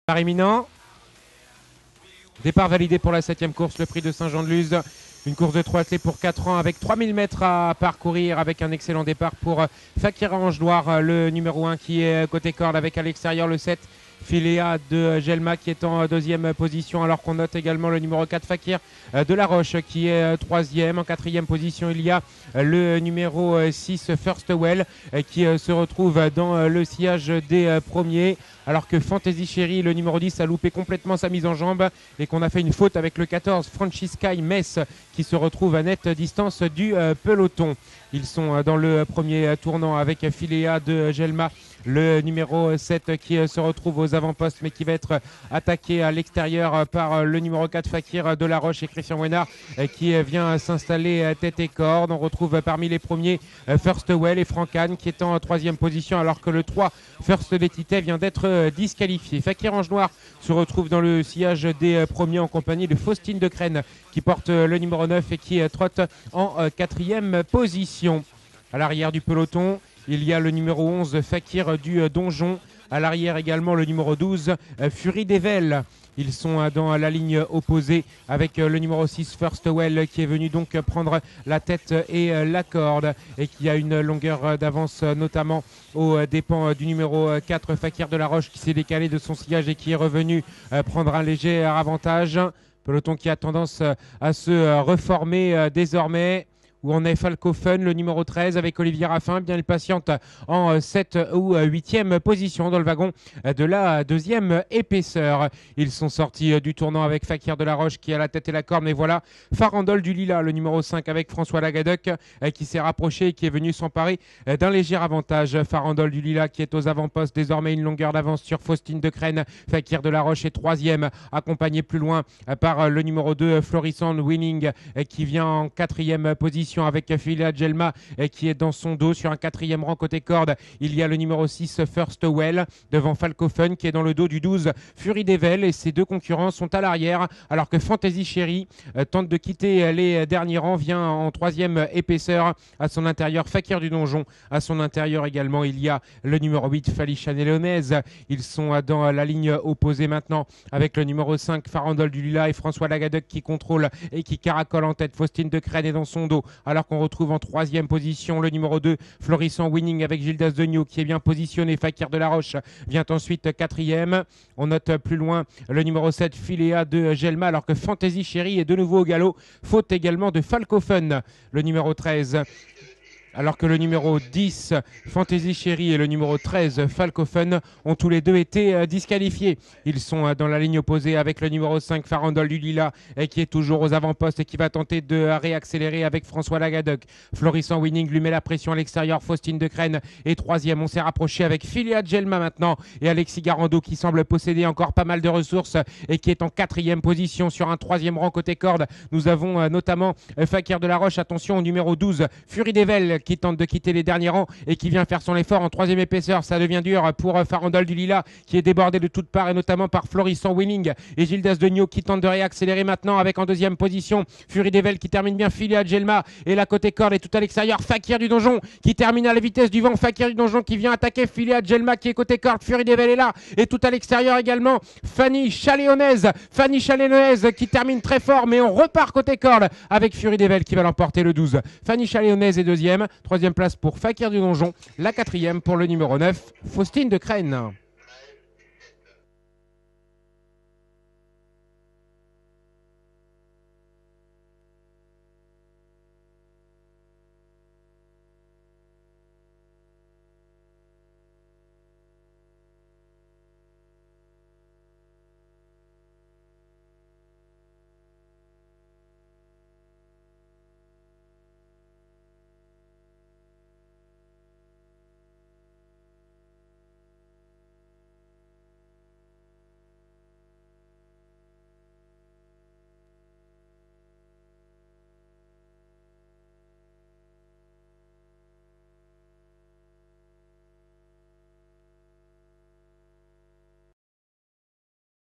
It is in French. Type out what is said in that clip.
Départ imminent. Départ validé pour la 7e course, le prix de Saint-Jean-de-Luz. Une course de 3 athlètes pour 4 ans avec 3000 mètres à parcourir avec un excellent départ pour Fakir Ange Noir, le numéro 1 qui est côté corde avec à l'extérieur le 7. Filéa de Gelma qui est en deuxième position, alors qu'on note également le numéro 4 Fakir de la Roche qui est troisième. En quatrième position, il y a le numéro 6 First Well qui se retrouve dans le sillage des premiers, alors que Fantasy Chéri, le numéro 10, a loupé complètement sa mise en jambe et qu'on a fait une faute avec le 14 Franciscaï Metz qui se retrouve à nette distance du peloton. Ils sont dans le premier tournant avec Filéa de Gelma, le numéro 7 qui se retrouve aux avant-postes mais qui va être attaqué à l'extérieur par le numéro 4 Fakir de la Roche et Christian Ouénard qui vient s'installer tête et corde. On retrouve parmi les premiers First Well et Francan qui est en troisième position, alors que le 3 First Letité vient d'être disqualifié. Fakir Ange Noir se retrouve dans le sillage des premiers en compagnie de Faustine de Crène qui porte le numéro 9 et qui trotte en quatrième position. À l'arrière du peloton, il y a le numéro 11 Fakir du Donjon. À l'arrière également le numéro 12 Fury d'Evel. Ils sont dans la ligne opposée avec le numéro 6 First Well qui est venu donc prendre la tête et la corde et qui a une longueur d'avance notamment aux dépens du numéro 4 Fakir de la Roche qui s'est décalé de son sillage et qui est revenu prendre un léger avantage. Peloton qui a tendance à se reformer désormais. Où on est Falco Fun, le numéro 13 avec Olivier Raffin, bien il patiente en 7 ou 8e position dans le wagon de la deuxième épaisseur. Ils sont sortis du tournant avec Fakir de la Roche qui a la tête et la corde, mais voilà Farandole du Lila, le numéro 5 avec François Lagadec qui s'est rapproché et qui est venu s'emparer d'un léger avantage. Farandole du Lila qui est aux avant-postes, désormais une longueur d'avance sur Faustine de Crène. Fakir de la Roche est troisième, accompagné plus loin par le numéro 2 Florissant Winning qui vient en quatrième position avec Filéa Gelma qui est dans son dos sur un quatrième rang côté corde. Il y a le numéro 6 First Well devant Falco Fun qui est dans le dos du 12 Fury d'Evel, et ses deux concurrents sont à l'arrière alors que Fantasy Chéri tente de quitter les derniers rangs, vient en troisième épaisseur. À son intérieur Fakir du Donjon, à son intérieur également il y a le numéro 8 Falicia Nélonaise. Ils sont dans la ligne opposée maintenant avec le numéro 5 Farandole du Lila et François Lagadec qui contrôle et qui caracole en tête. Faustine de Crène est dans son dos, alors qu'on retrouve en troisième position le numéro 2 Florissant Winning avec Gildas Degnaud qui est bien positionné. Fakir de la Roche vient ensuite quatrième. On note plus loin le numéro 7 Filéa de Gelma, alors que Fantasy Chéri est de nouveau au galop. Faute également de Falco Fun, le numéro 13. Alors que le numéro 10 Fantasy Chéri et le numéro 13 Falco Fun ont tous les deux été disqualifiés. Ils sont dans la ligne opposée avec le numéro 5 Farandole du Lila qui est toujours aux avant-postes et qui va tenter de réaccélérer avec François Lagadec. Florissant Winning lui met la pression à l'extérieur. Faustine de Crène est troisième. On s'est rapproché avec Filéa Gelma maintenant et Alexis Garando qui semble posséder encore pas mal de ressources et qui est en quatrième position sur un troisième rang côté corde. Nous avons notamment Fakir de la Roche, attention au numéro 12 Fury d'Evel qui tente de quitter les derniers rangs et qui vient faire son effort en troisième épaisseur. Ça devient dur pour Farandole du Lila qui est débordé de toutes parts et notamment par Florissant Winning et Gildas Degnaud qui tente de réaccélérer maintenant avec en deuxième position Fury d'Evel qui termine bien. Filéa Gelma et la côté corde est tout à l'extérieur. Fakir du Donjon qui termine à la vitesse du vent. Fakir du Donjon qui vient attaquer Filéa Gelma qui est côté corde. Fury d'Evel est là et tout à l'extérieur également Fanny Chaléonaise qui termine très fort, mais on repart côté corde avec Fury d'Evel qui va l'emporter, le 12 Fanny Chaléonaise est deuxième. Troisième place pour Fakir du Donjon, la quatrième pour le numéro 9 Faustine de Crène.